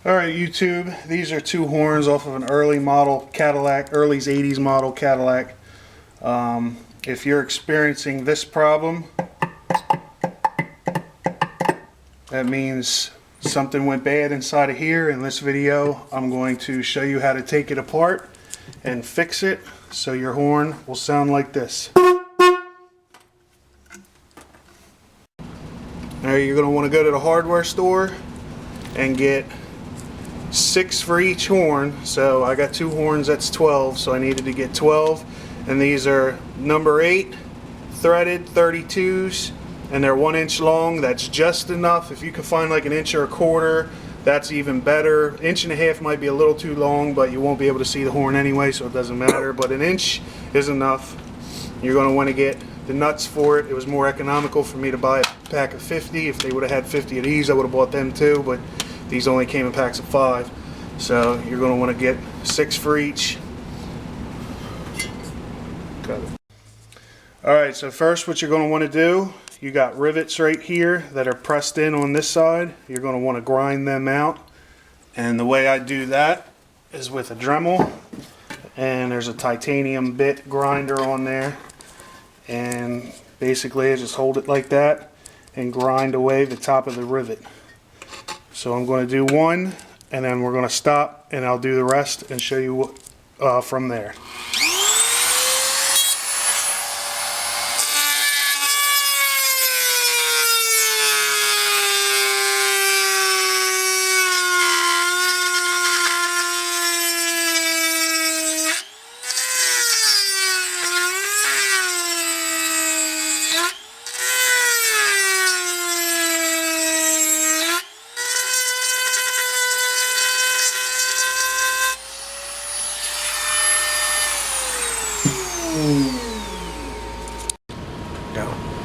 Alright YouTube, these are two horns off of an early model Cadillac, early 80s model Cadillac. If you're experiencing this problem, that means something went bad inside of here. In this video, I'm going to show you how to take it apart and fix it so your horn will sound like this. Now you're going to want to go to the hardware store and get 6 for each horn. So I got 2 horns, that's 12, so I needed to get 12, and these are number 8 threaded 32s, and they're 1 inch long. That's just enough. If you can find like 1 inch or 1/4, that's even better. 1.5 inches might be a little too long, but you won't be able to see the horn anyway, so it doesn't matter, but 1 inch is enough. You're going to want to get the nuts for it. It was more economical for me to buy a pack of 50. If they would have had 50 of these, I would have bought them too, but these only came in packs of 5. So you're going to want to get 6 for each. Got it. Alright, so first what you're going to want to do, you got rivets right here that are pressed in on this side. You're going to want to grind them out. And the way I do that is with a Dremel. And there's a titanium bit grinder on there. And basically I just hold it like that and grind away the top of the rivet. So I'm going to do one, and then we're going to stop, and I'll do the rest and show you what, from there.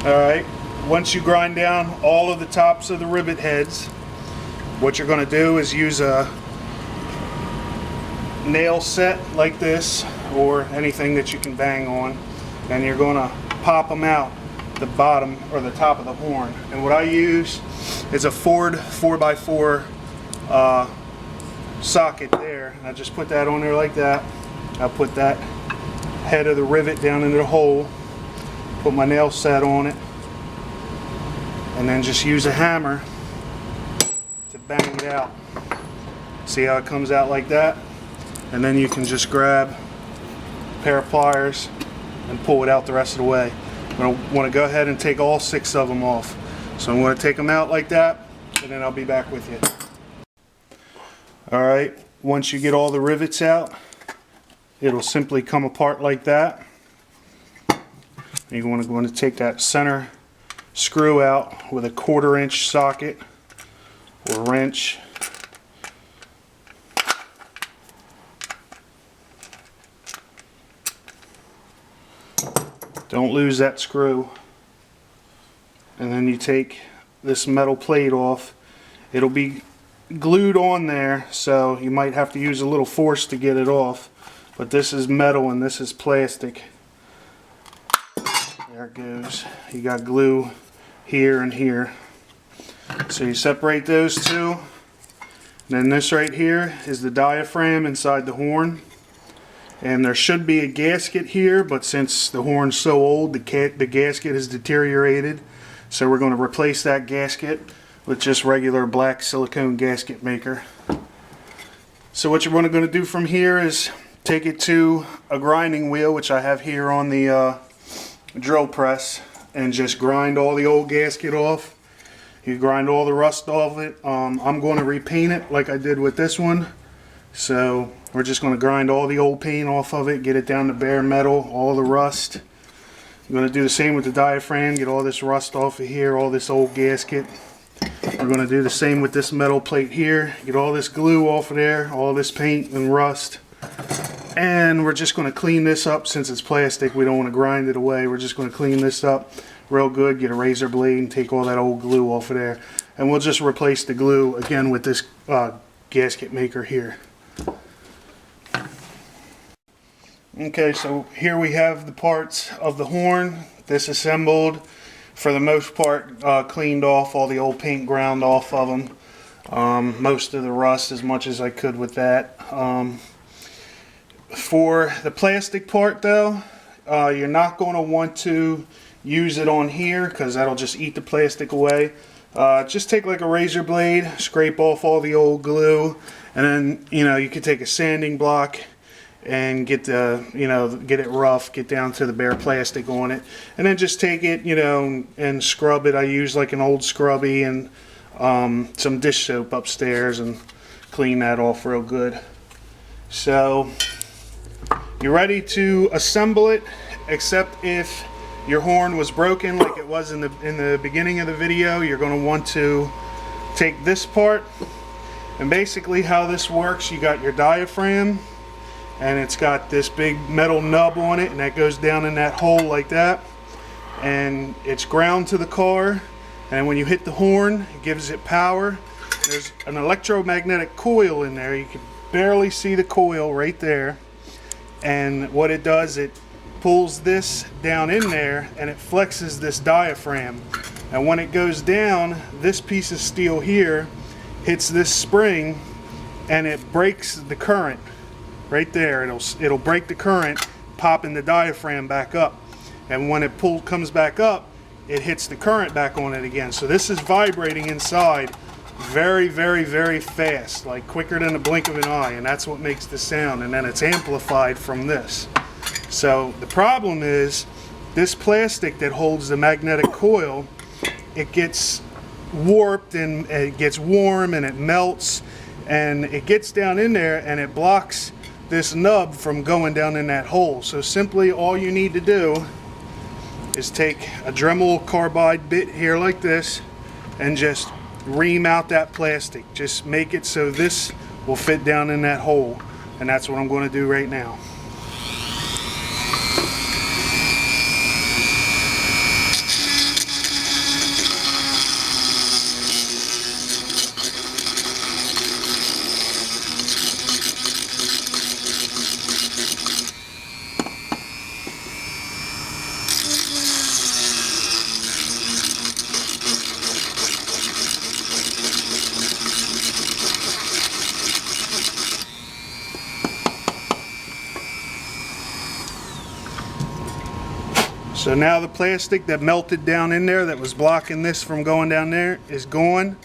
Alright, once you grind down all of the tops of the rivet heads, what you're going to do is use a nail set like this, or anything that you can bang on, and you're going to pop them out the bottom or the top of the horn. And what I use is a Ford 4x4 socket there. And I just put that on there like that. I put that head of the rivet down into the hole, put my nail set on it, and then just use a hammer to bang it out. See how it comes out like that? And then you can just grab a pair of pliers and pull it out the rest of the way. I'm going to want to go ahead and take all 6 of them off. So I'm going to take them out like that, and then I'll be back with you. Alright, once you get all the rivets out, it'll simply come apart like that. You're going to take that center screw out with a 1/4 inch socket or wrench. Don't lose that screw. And then you take this metal plate off. It'll be glued on there, so you might have to use a little force to get it off. But this is metal and this is plastic. There it goes. You got glue here and here. So you separate those two. Then this right here is the diaphragm inside the horn. And there should be a gasket here, but since the horn's so old, the gasket has deteriorated. So we're going to replace that gasket with just regular black silicone gasket maker. So what you're going to do from here is take it to a grinding wheel, which I have here on the drill press, and just grind all the old gasket off. You grind all the rust off it. I'm going to repaint it like I did with this one. So we're just going to grind all the old paint off of it, get it down to bare metal, all the rust. I'm going to do the same with the diaphragm, get all this rust off of here, all this old gasket. We're going to do the same with this metal plate here, get all this glue off of there, all this paint and rust. And we're just going to clean this up. Since it's plastic, we don't want to grind it away. We're just going to clean this up real good, get a razor blade and take all that old glue off of there. And we'll just replace the glue again with this gasket maker here. Okay, so here we have the parts of the horn disassembled. For the most part, cleaned off, all the old paint ground off of them. most of the rust as much as I could with that. For the plastic part though, you're not going to want to use it on here because that'll just eat the plastic away. Just take like a razor blade, scrape off all the old glue, and then you could take a sanding block and get get it rough, get down to the bare plastic on it, and then just take it and scrub it. I use like an old scrubby and some dish soap upstairs and clean that off real good. So you're ready to assemble it, except if your horn was broken like it was in the beginning of the video. You're going to want to take this part, and basically how this works, you got your diaphragm and it's got this big metal nub on it, and that goes down in that hole like that, and it's ground to the car, and when you hit the horn it gives it power. There's an electromagnetic coil in there. You can barely see the coil right there, and what it does, it pulls this down in there and it flexes this diaphragm, and when it goes down, this piece of steel here hits this spring and it breaks the current right there. It'll break the current, popping the diaphragm back up, and when it comes back up, it hits the current back on it again. So this is vibrating inside very, very, very fast, like quicker than a blink of an eye, and that's what makes the sound, and then it's amplified from this. So the problem is this plastic that holds the magnetic coil, it gets warped and it gets warm and it melts, and it gets down in there and it blocks this nub from going down in that hole. So simply all you need to do is take a Dremel carbide bit here like this and just ream out that plastic. Just make it so this will fit down in that hole, and that's what I'm going to do right now. So now the plastic that melted down in there that was blocking this from going down there is gone.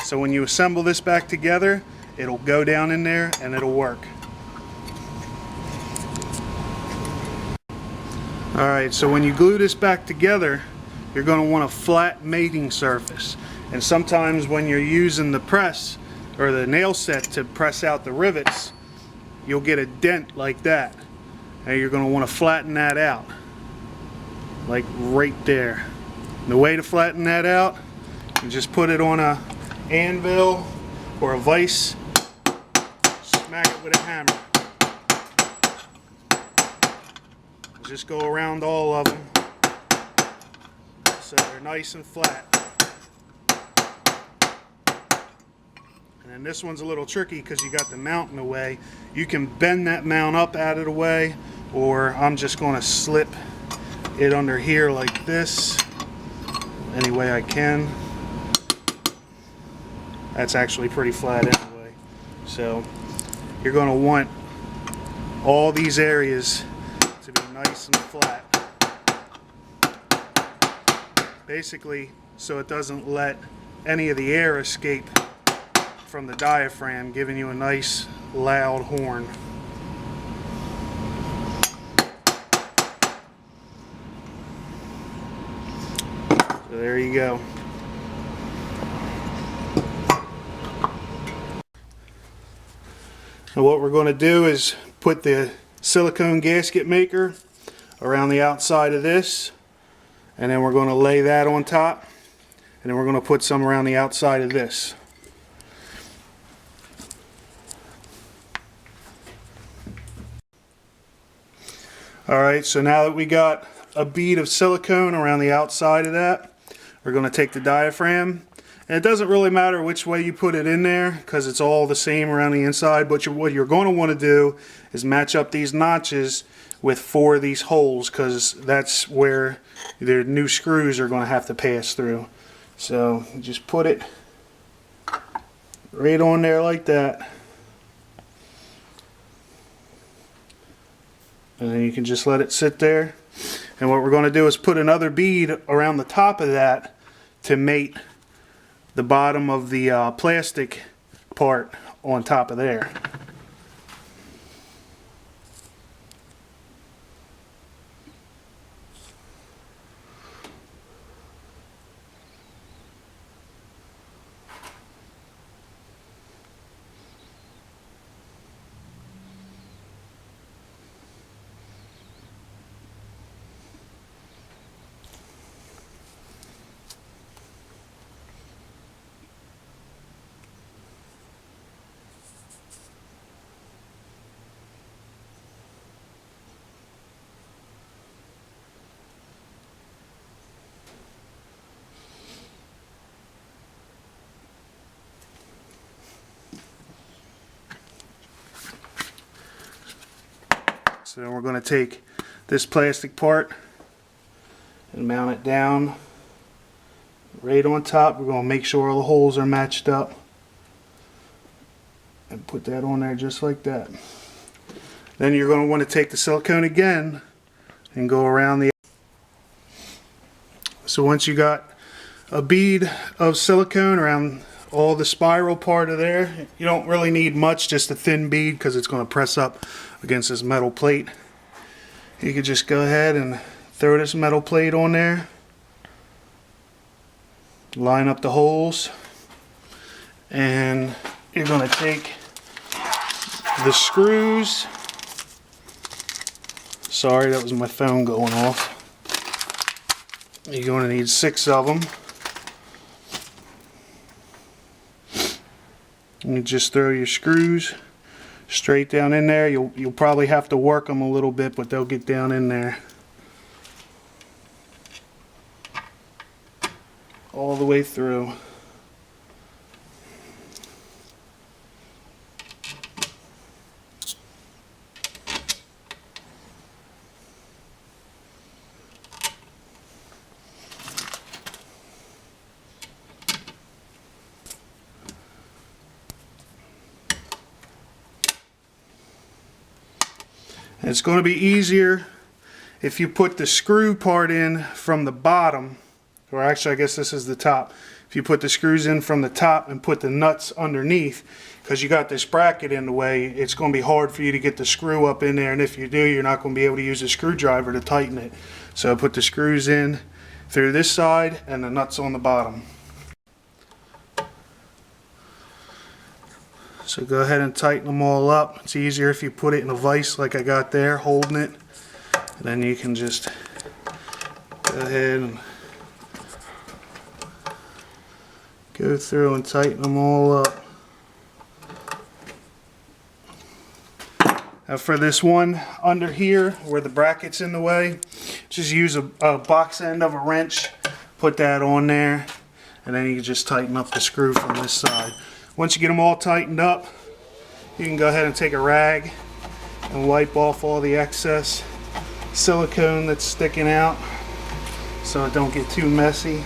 So when you assemble this back together, it'll go down in there and it'll work. Alright, so when you glue this back together, you're going to want a flat mating surface. And sometimes when you're using the press or the nail set to press out the rivets, you'll get a dent like that. And you're going to want to flatten that out. Like right there. And the way to flatten that out, you just put it on a anvil or a vise, smack it with a hammer. Just go around all of them so they're nice and flat. And then this one's a little tricky because you got the mount in the way. You can bend that mount up out of the way, or I'm just going to slip it under here like this any way I can. That's actually pretty flat anyway. So you're going to want all these areas to be nice and flat, basically so it doesn't let any of the air escape from the diaphragm, giving you a nice loud horn. So there you go. Now what we're going to do is put the silicone gasket maker around the outside of this, and then we're going to lay that on top, and then we're going to put some around the outside of this. Alright, so now that we got a bead of silicone around the outside of that, we're going to take the diaphragm, and it doesn't really matter which way you put it in there because it's all the same around the inside, but what you're going to want to do is match up these notches with 4 of these holes, because that's where the new screws are going to have to pass through. So you just put it right on there like that. And then you can just let it sit there. And what we're going to do is put another bead around the top of that to mate the bottom of the plastic part on top of there. So then we're going to take this plastic part and mount it down right on top. We're going to make sure all the holes are matched up and put that on there just like that. Then you're going to want to take the silicone again and go around the. So once you got a bead of silicone around all the spiral part of there, you don't really need much, just a thin bead because it's going to press up against this metal plate. You could just go ahead and throw this metal plate on there, line up the holes, and you're going to take the screws. Sorry, that was my phone going off. You're going to need 6 of them. And you just throw your screws straight down in there. You'll probably have to work them a little bit, but they'll get down in there. All the way through. It's going to be easier if you put the screw part in from the bottom, or actually I guess this is the top. If you put the screws in from the top and put the nuts underneath, because you got this bracket in the way, it's going to be hard for you to get the screw up in there, and if you do, you're not going to be able to use a screwdriver to tighten it. So put the screws in through this side and the nuts on the bottom. So go ahead and tighten them all up. It's easier if you put it in a vise like I got there, holding it. And then you can just go ahead and go through and tighten them all up. Now for this one under here where the bracket's in the way, just use a box end of a wrench, put that on there, and then you can just tighten up the screw from this side. Once you get them all tightened up, you can go ahead and take a rag and wipe off all the excess silicone that's sticking out so it don't get too messy.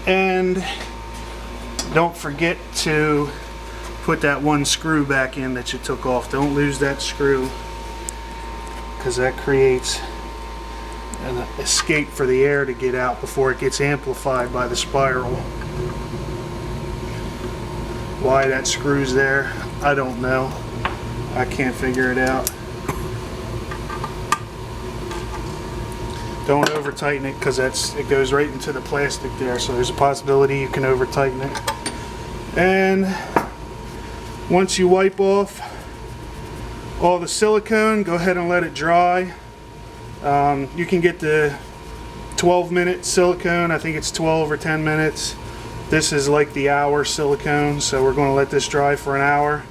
And don't forget to put that one screw back in that you took off. Don't lose that screw, because that creates an escape for the air to get out before it gets amplified by the spiral. Why that screw's there, I don't know. I can't figure it out. Don't over tighten it, because it goes right into the plastic there, so there's a possibility you can over tighten it. And once you wipe off all the silicone, go ahead and let it dry. You can get the 12-minute silicone. I think it's 12 or 10 minutes. This is like the hour silicone, so we're going to let this dry for an hour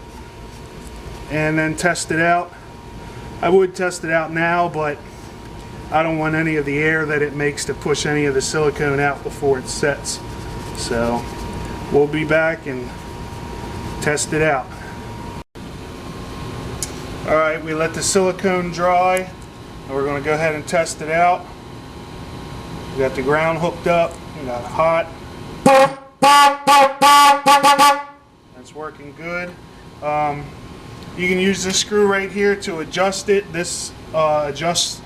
and then test it out. I would test it out now, but I don't want any of the air that it makes to push any of the silicone out before it sets. So we'll be back and test it out. Alright, we let the silicone dry. We're going to go ahead and test it out. We got the ground hooked up. We got hot. That's working good. You can use this screw right here to adjust it. This adjusts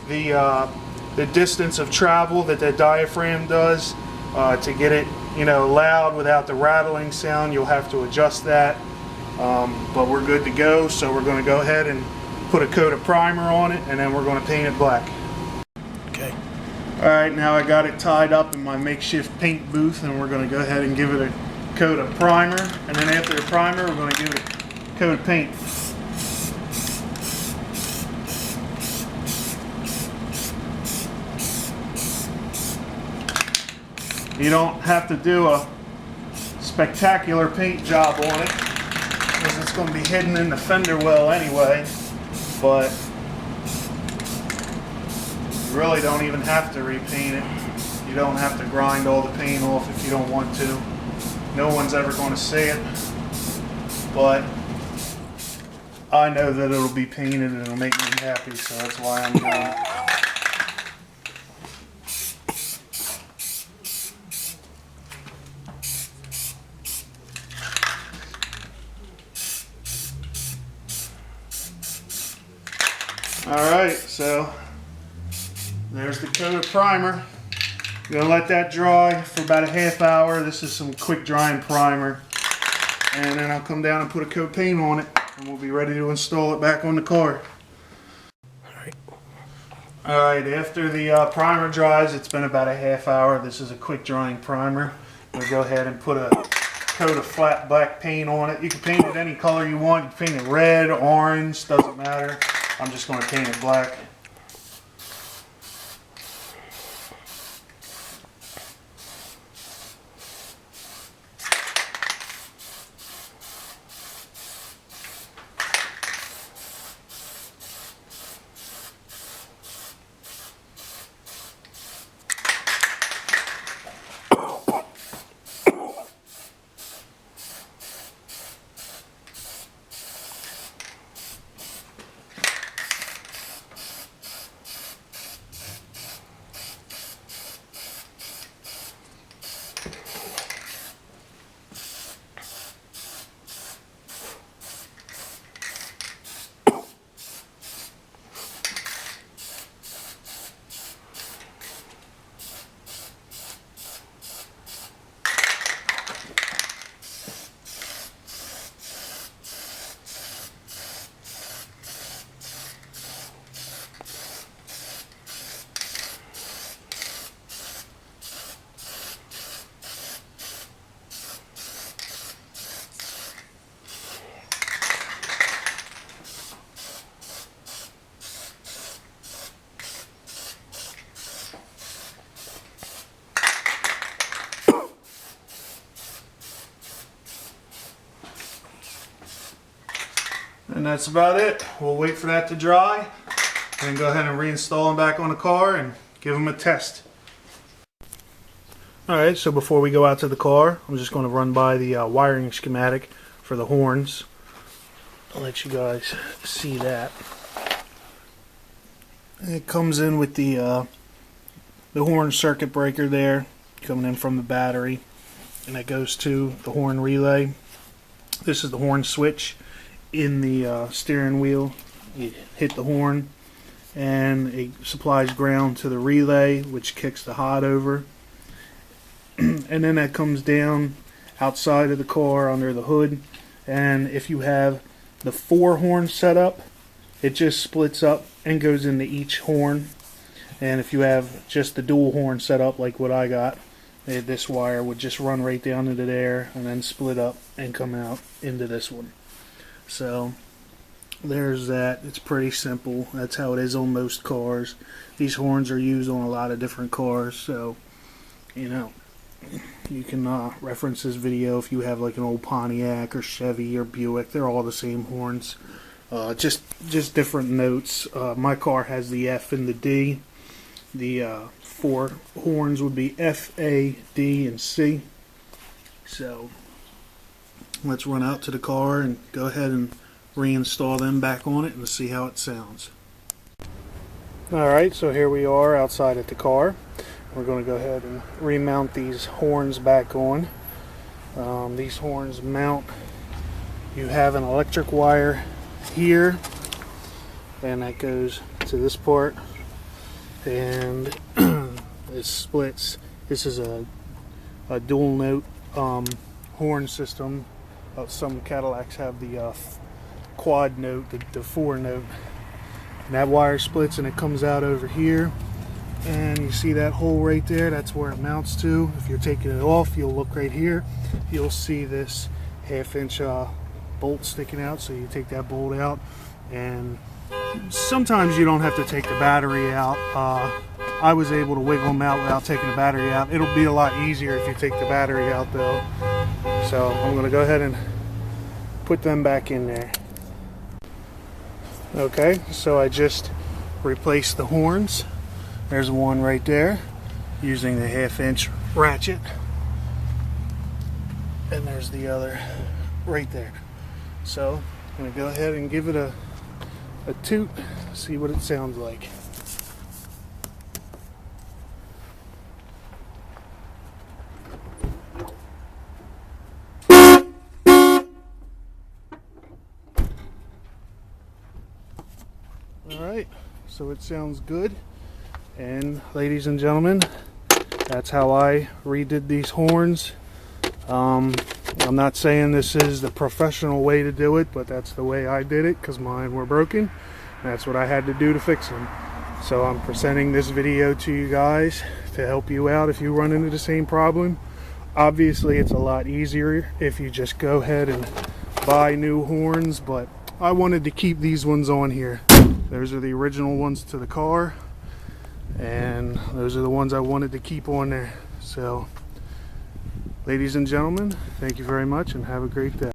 the distance of travel that the diaphragm does to get it, loud without the rattling sound. You'll have to adjust that, but we're good to go. So we're going to go ahead and put a coat of primer on it, and then we're going to paint it black. Okay. All right, now I got it tied up in my makeshift paint booth, and we're going to go ahead and give it a coat of primer, and then after the primer, we're going to give it a coat of paint. You don't have to do a spectacular paint job on it because it's going to be hidden in the fender well anyway, but you really don't even have to repaint it. You don't have to grind all the paint off if you don't want to. No one's ever going to see it, but I know that it'll be painted and it'll make me happy, so that's why I'm doing it. Alright, so there's the coat of primer. I'm going to let that dry for about a half hour. This is some quick drying primer. And then I'll come down and put a coat of paint on it, and we'll be ready to install it back on the car. Alright, after the primer dries, it's been about a half hour. This is a quick drying primer. We'll go ahead and put a coat of flat black paint on it. You can paint it any color you want. You can paint it red, orange, doesn't matter. I'm just going to paint it black. And that's about it. We'll wait for that to dry and go ahead and reinstall them back on the car and give them a test. Alright, so before we go out to the car, I'm just going to run by the wiring schematic for the horns. I'll let you guys see that. It comes in with the horn circuit breaker there, coming in from the battery, and that goes to the horn relay. This is the horn switch in the steering wheel. You hit the horn and it supplies ground to the relay, which kicks the hot over, and then that comes down outside of the car under the hood. And if you have the 4 horns set up, it just splits up and goes into each horn. And if you have just the dual horn set up like what I got, this wire would just run right down into there and then split up and come out into this one. So there's that. It's pretty simple. That's how it is on most cars. These horns are used on a lot of different cars, so you can reference this video if you have like an old Pontiac or Chevy or Buick. They're all the same horns, just different notes. My car has the F and the D. The 4 horns would be F, A, D, and C. So let's run out to the car and go ahead and reinstall them back on it and see how it sounds. Alright, so here we are outside at the car. we're going to go ahead and remount these horns back on. These horns mount, you have an electric wire here, and that goes to this part, and it splits. This is a dual note horn system. Some Cadillacs have the quad note, the 4 note, and that wire splits and it comes out over here, and you see that hole right there, that's where it mounts to. If you're taking it off, you'll look right here, you'll see this 1/2 inch bolt sticking out. So you take that bolt out, and sometimes you don't have to take the battery out. I was able to wiggle them out without taking the battery out. It'll be a lot easier if you take the battery out though. So I'm going to go ahead and put them back in there. Okay, so I just replaced the horns. There's one right there using the 1/2 inch ratchet, and there's the other right there. So I'm going to go ahead and give it a toot, see what it sounds like. Alright, so it sounds good. And ladies and gentlemen, that's how I redid these horns. I'm not saying this is the professional way to do it, but that's the way I did it because mine were broken. That's what I had to do to fix them. So I'm presenting this video to you guys to help you out if you run into the same problem. Obviously it's a lot easier if you just go ahead and buy new horns, but I wanted to keep these ones on here. Those are the original ones to the car, and those are the ones I wanted to keep on there. So ladies and gentlemen, thank you very much and have a great day.